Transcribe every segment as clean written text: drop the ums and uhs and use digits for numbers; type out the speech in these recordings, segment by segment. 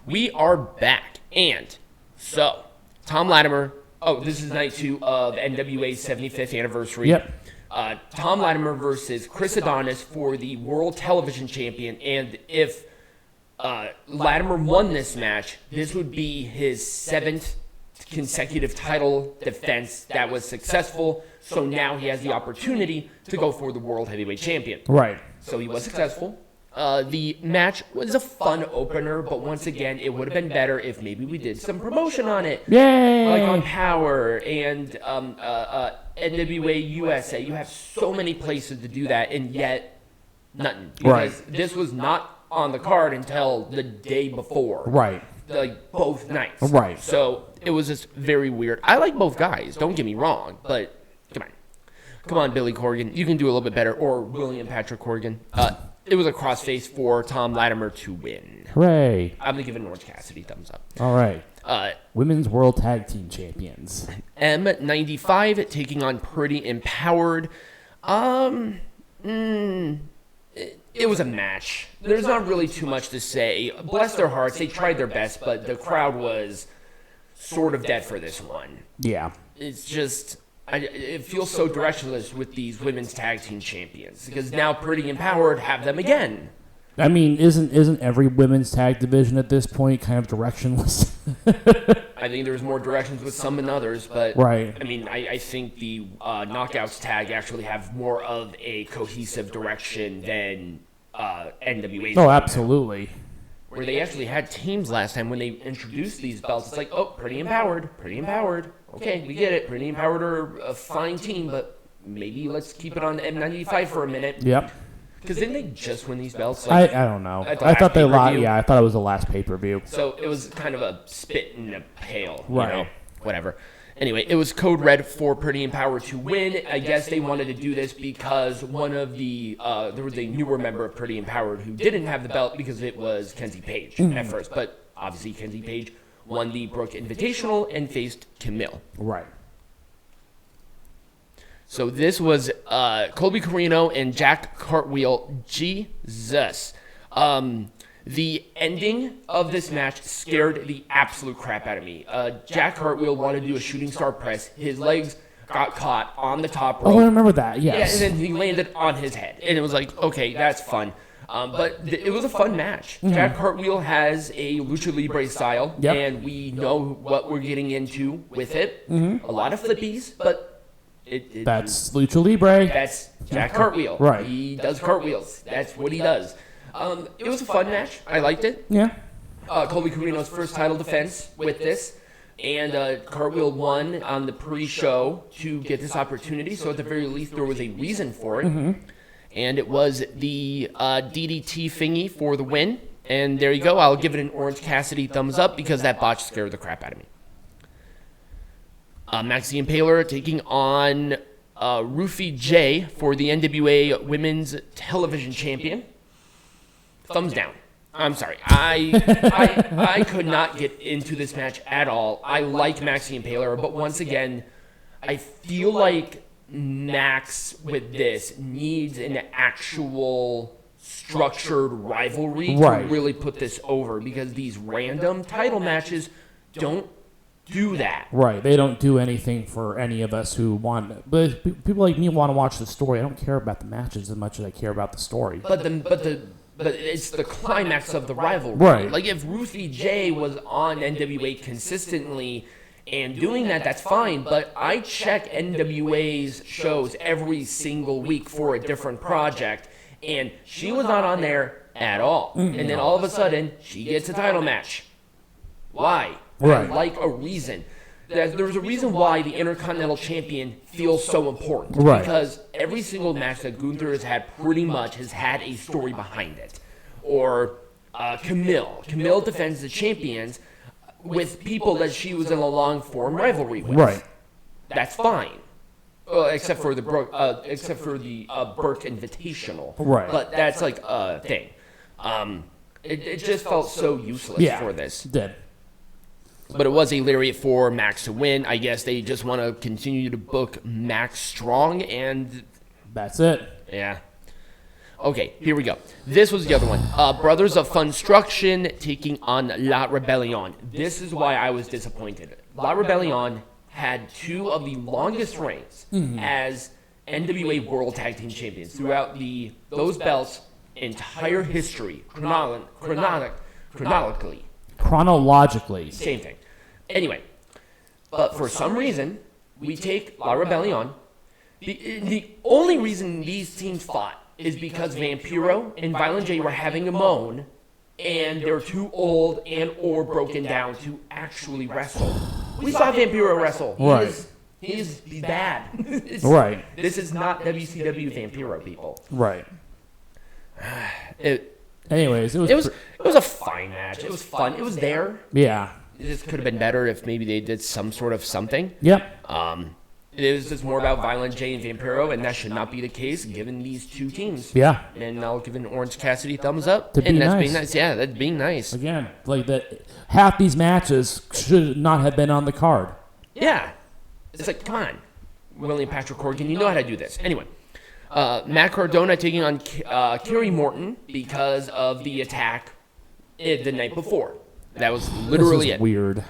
We are back. And so, Thom Latimer. Oh, this is night 2 of NWA 75th anniversary. Yep. Thom Latimer versus Chris Adonis for the World Television Champion. And if Latimer won this match, this would be his 7th consecutive title defense that was successful. So now he has the opportunity to go for the World Heavyweight Champion. Right. So he was successful. The match was a fun opener, but once again, it would have been better if maybe we did some promotion on it. Yay! Like on Power and NWA USA. You have so many places to do that, and yet nothing. Because this was not on the card until the day before. Right. Like both nights. Right. So it was just very weird. I like both guys, don't get me wrong, but come on, Billy Corgan. You can do a little bit better. Or William Patrick Corgan. It was a crossface for Thom Latimer to win. Hooray. I'm going to give it Orange Cassidy thumbs up. All right. Women's World Tag Team Champions. M95 taking on Pretty Empowered. It was a match. There's not really too much to say. Bless their hearts. They tried their best, but the crowd was sort of dead for this one. Yeah. It's just... it feels so directionless with these women's tag team champions because now Pretty Empowered have them again. I mean, isn't every women's tag division at this point kind of directionless? I think there's more directions with some than others, but right. I mean, I think the Knockouts tag actually have more of a cohesive direction than NWA. Oh, absolutely. Where they actually had teams last time when they introduced these belts. It's like, oh, Pretty Empowered. Okay, we get it. Pretty Empowered are a fine team, but maybe let's keep it on M95 for a minute. Yep. Because didn't they just win these belts? Like, I don't know. I thought they lost. Yeah, I thought it was the last pay-per-view. So it was kind of a spit in a pail. Right. You know? Whatever. Anyway, it was code red for Pretty Empowered to win. I guess they wanted to do this because one of the there was a newer member of Pretty Empowered who didn't have the belt because it was Kenzie Page at first. But obviously Kenzie Page won the Brooke Invitational and faced Kamille. Right. So this was Colby Corino and Jack Cartwheel. Jesus. The ending of this match scared the absolute crap out of me. Jack Cartwheel wanted to do a shooting star press. His legs got caught on the top rope. Oh, I remember that, yes. Yeah, and then he landed on his head. And it was like, okay, that's fun. But it was a fun match. Mm-hmm. Jack Cartwheel has a Lucha Libre style, and we know what we're getting into with it. Mm-hmm. A lot of flippies, but... that's Lucha Libre. That's Jack Cartwheel. Right. He does cartwheels. That's what he does. It was a fun match. I liked it. Yeah. Colby Corino's first title defense with this. And Cartwheel won on the pre-show to get this opportunity. So at the very least, there was a reason for it. Mm-hmm. And it was the DDT thingy for the win. And there you go. I'll give it an Orange Cassidy thumbs up because that botch scared the crap out of me. Maxie Impaler taking on Ruthie J for the NWA Women's Television Champion. Thumbs down. I'm sorry. I could not get into this match at all. I like Maxie Impaler, but once again, I feel like Max with this needs an actual structured rivalry to really put this over because these random title matches don't do that. Right. They don't do anything for any of us who want. But people like me want to watch the story. I don't care about the matches as much as I care about the story. But it's the climax of the rivalry. Right. Like if Ruthie J was on NWA consistently and doing that, that's fine. But I check NWA's shows every single week for a different project, and she was not on there at all. Mm-hmm. And then all of a sudden, she gets a title match. Why? Right. I like a reason. There's a reason why the Intercontinental Champion feels so important. Right. Because every single match that Gunther has had pretty much has had a story behind it. Or Kamille. Kamille defends the champions with people that she was in a long-form rivalry with. Right. That's fine. Except for the Burke Invitational. Right. But that's like a thing. It just felt so useless for this. It did. But it was a lariat for Max to win. I guess they just want to continue to book Max strong, and that's it. Yeah. Okay, here we go. This was the other one. Brothers of Funstruction taking on La Rebellion. This is why I was disappointed. La Rebellion had two of the longest reigns as NWA World Tag Team Champions throughout those belts' entire history, chronologically. Chronologically. Same thing. Anyway, but for some reason, we take La Rebellion. The only reason these teams fought is because Vampiro and Violent J were having a moan, and they're too old and or broken down to actually wrestle. We saw Vampiro wrestle. He's bad. Right. This is not WCW Vampiro, people. Right. Anyways, it was a fine match. It was fun. It was there. Yeah. This could have been better if maybe they did some sort of something. Yep. It was just more about Violent J and Vampiro, and that should not be the case given these two teams. Yeah. And I'll give an Orange Cassidy thumbs up. And that's being nice. Yeah, that's being nice. Again, like that, half these matches should not have been on the card. Yeah. It's like, come on, William Patrick Corgan, you know how to do this. Anyway, Matt Cardona taking on Kerry Morton because of the attack the night before. That was literally it. Weird.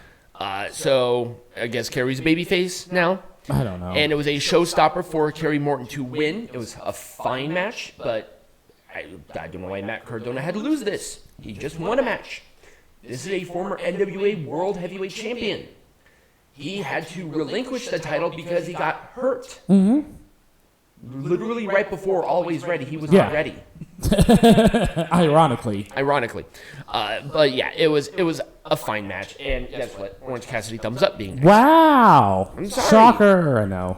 So I guess Kerry's a babyface now. I don't know. And it was a showstopper for Kerry Morton to win. It was a fine match, but I don't know why Matt Cardona had to lose this. He just won a match. This is a former NWA World Heavyweight Champion. He had to relinquish the title because he got hurt. Mm-hmm. Literally right before Always Ready, he was not ready. Ironically. But yeah, it was a fine match, and guess what? Orange Cassidy thumbs up being nice. Wow. I'm sorry. Shocker. I know.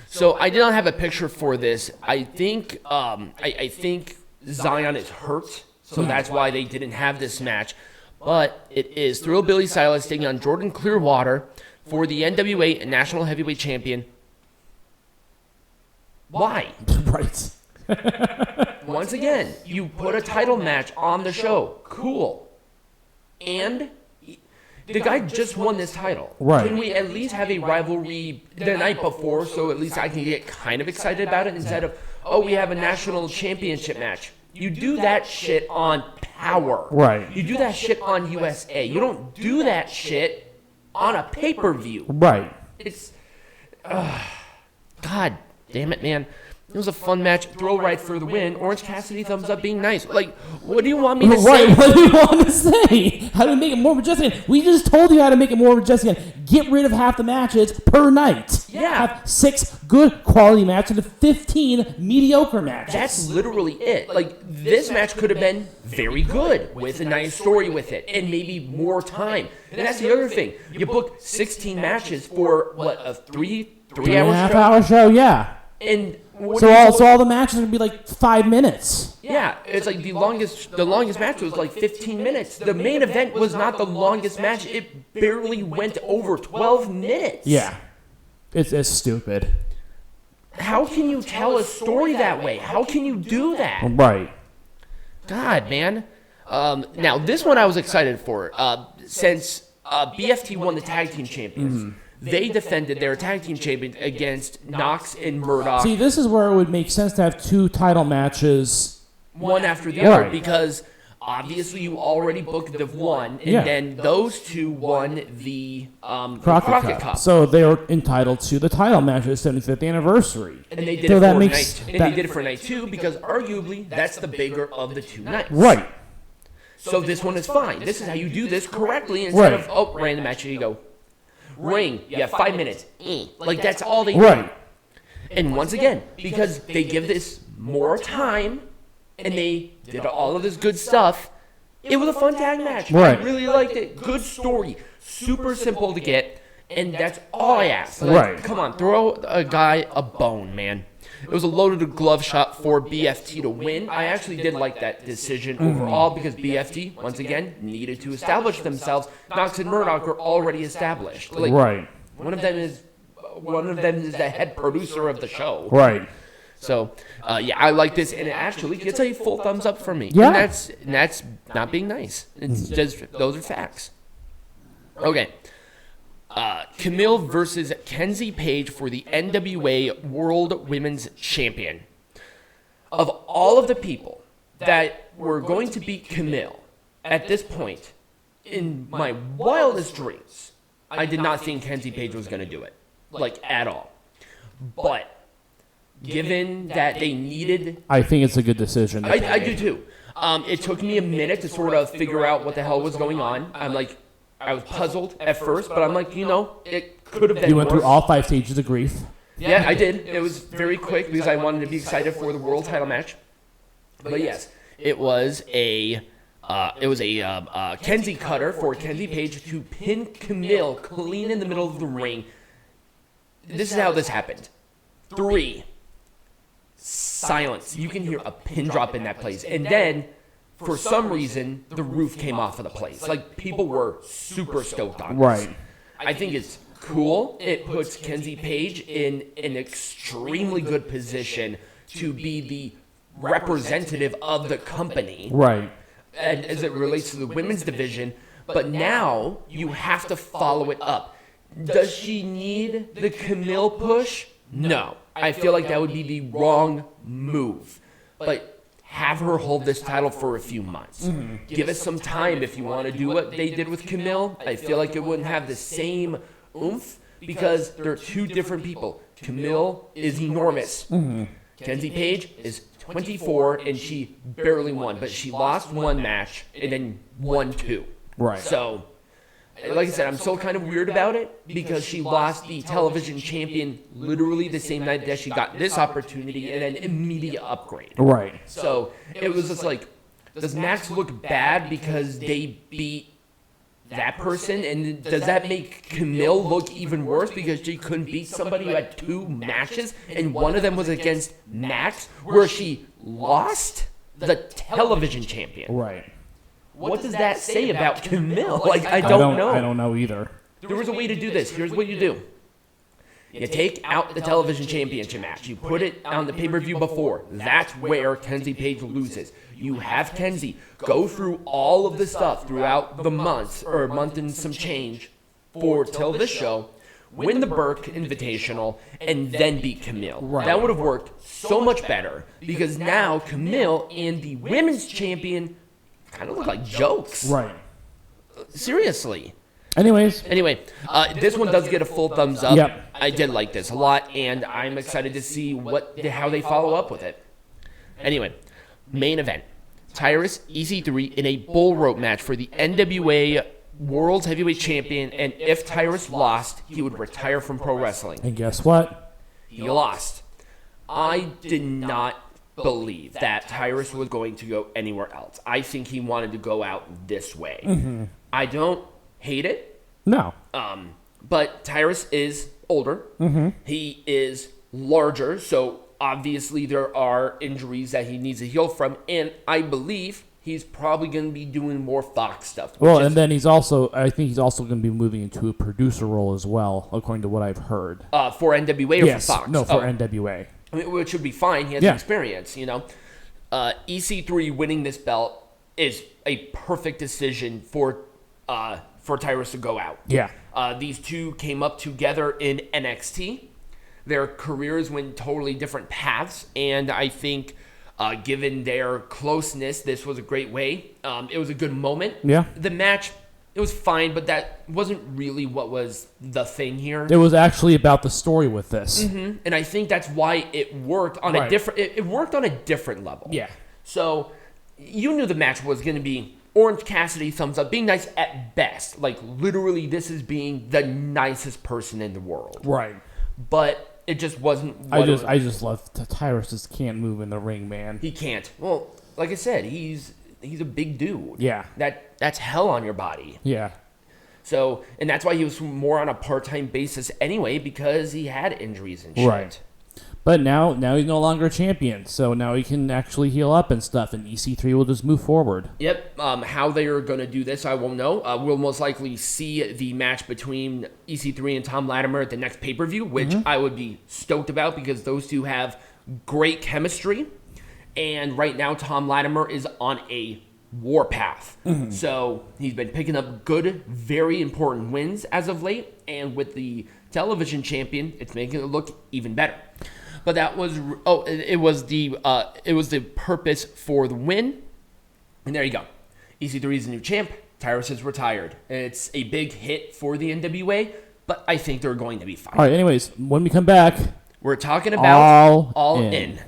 So I did not have a picture for this. I think I think Zion is hurt, so that's why they didn't have this match. But it is ThrillBilly Silas taking on Jordan Clearwater for the NWA National Heavyweight Champion. Why? Right. Once again, you put a title match on the show. Cool. And the guy just won this title. Right. Can we at least have a rivalry the night before so at least I can get kind of excited about it instead of, we have a national championship match. You do that shit on Power. Right. You do that shit on USA. You don't do that shit on a pay-per-view. Right. It's... God damn it, man. It was a fun match. Thrill right for the win. Orange Cassidy thumbs up being nice. Like, what do you want me to say? Right, what do you want to say? How to make it more majestic? We just told you how to make it more majestic. Get rid of half the matches per night. Yeah. Have 6 good quality matches and 15 mediocre matches. That's literally it. Like, this match could have been very good with a nice story with it and maybe more time. And that's the other thing. You book 16 matches for, what, a three-hour show? 3.5-hour show, yeah. And so all the matches would be like 5 minutes. Yeah, it's like the longest match was like 15 minutes. The main event was not the longest match. It barely went over 12 minutes. Yeah. It's stupid. How can you tell a story that way? How can you do that? Right. God, man. Now, this one I was excited for. Since BFT won the tag team champions, they defended their tag team champion against Knox and Murdoch. See, this is where it would make sense to have 2 title matches. One after the other, because obviously you already booked the one, and then those 2 won the Crockett Cup. So they were entitled to the title match at the 75th anniversary. And they did it for night 2 because arguably that's the bigger of the 2 nights. Right. So this one is fine. This is how you do this correctly instead of, random match, here you go. Ring, you have 5 minutes. Like, that's all they do. Right. And once again, because they give this more time, and they did all of this good stuff, it was a fun tag match. Right. I really liked it. Good story. Super simple to get, and that's all I asked. Like, Right. Come on, throw a guy a bone, man. It was a loaded glove shot for BFT to win. I actually did like that decision overall because BFT, once again, needed to establish themselves. Knox and Murdoch are already established. Like, Right. One of them is the head producer of the show. Right. So, I like this, and it actually gets a full thumbs up from me. Yeah. And that's not being nice. It's just, those are facts. Okay. Kamille versus Kenzie Page for the NWA World Women's Champion. of all of the people that were going to beat Kamille at this point, in my wildest dreams, I did not think Kenzie Page was going to do it, like, at all. But given that they needed... I think it's a good decision. I do too. It took me a minute to sort of figure out what the hell was going on. I was puzzled at first, but I'm like, it could have been You went worse. through all 5 stages of grief. Yeah, I did. It was very quick because I wanted to be excited for the world title match. But yes, it was a Kenzie cutter for Kenzie Page to pin Kamille clean in the middle of the ring. This is how this happened. 3. Silence. You can hear a pin drop in that place. And then, for some reason, the roof came off of the place. Like, people were super stoked on this. Right. I think it's cool. It puts Kenzie Page in an extremely good position to be the representative of the company. Right. And as it relates to the women's division. But now, you have to follow it up. Does she need the Kamille push? No. I feel like that would be the wrong move. But have her hold this title for a few months. Mm-hmm. Give us some time if you want to do what they did with Kamille. I feel like it wouldn't have the same oomph because they're two different people. Kamille is enormous. Mm-hmm. Kenzie Page is 24 and she barely won, but she lost one match and then won 2. Right. So, like I said, I'm still kind of weird about it because she lost the television champion literally the same night that she got this opportunity and an immediate upgrade. Right. So it was just like, does Max look bad because they beat that person? And does that make Kamille look even worse because she couldn't beat somebody who had 2 matches and one of them was against Max where she lost the television champion? Right. What does that say about Kamille? Like, I don't know. I don't know either. There was a way to do this. Here's what you do. You take out the television championship match. You put it on the pay-per-view before. That's where Kenzie Page loses. You have Kenzie go through all of the stuff throughout the month, or a month and some change, till this show, win the Burke Invitational, and then beat Kamille. Right. That would have worked so much better, because now Kamille and the women's champion kind of look like jokes. Right. Seriously. Anyway, this one does get a full thumbs up. Yep. I did like this a lot, and I'm excited to see how they follow up with it. Anyway, main event. Tyrus, EC3 in a bull rope match for the NWA World Heavyweight Champion, and if Tyrus lost, he would retire from pro wrestling. and guess what? He lost. I did not believe that Tyrus was going to go anywhere else. I think he wanted to go out this way. Mm-hmm. I don't hate it. No. But Tyrus is older. Mm-hmm. He is larger, so obviously there are injuries that he needs to heal from, and I believe he's probably going to be doing more Fox stuff. Well, and then I think he's also going to be moving into a producer role as well, according to what I've heard. For NWA or yes, for Fox? No, for NWA. I mean, which would be fine. He has experience, EC3 winning this belt is a perfect decision for Tyrus to go out. Yeah. These two came up together in NXT. Their careers went totally different paths, and I think given their closeness, this was a great way. It was a good moment. Yeah. The match, it was fine, but that wasn't really what was the thing here. It was actually about the story with this. Mm-hmm. And I think that's why it worked on a different. It worked on a different level. Yeah. So you knew the match was going to be Orange Cassidy thumbs up, being nice at best. Like literally, this is being the nicest person in the world. Right. But it just wasn't. I just love Tyrus just can't move in the ring, man. He can't. Well, like I said, he's a big dude. Yeah. That's hell on your body. Yeah. So, and that's why he was more on a part-time basis anyway, because he had injuries and shit. Right. But now he's no longer a champion, so now he can actually heal up and stuff, and EC3 will just move forward. Yep. How they are going to do this, I won't know. We'll most likely see the match between EC3 and Thom Latimer at the next pay-per-view, which I would be stoked about because those two have great chemistry. And right now, Thom Latimer is on a warpath. Mm-hmm. So he's been picking up good, very important wins as of late. And with the television champion, it's making it look even better. But that was it was the purpose for the win, and there you go. EC3 is the new champ. Tyrus is retired. It's a big hit for the NWA, but I think they're going to be fine. All right. Anyways, when we come back, we're talking about all in.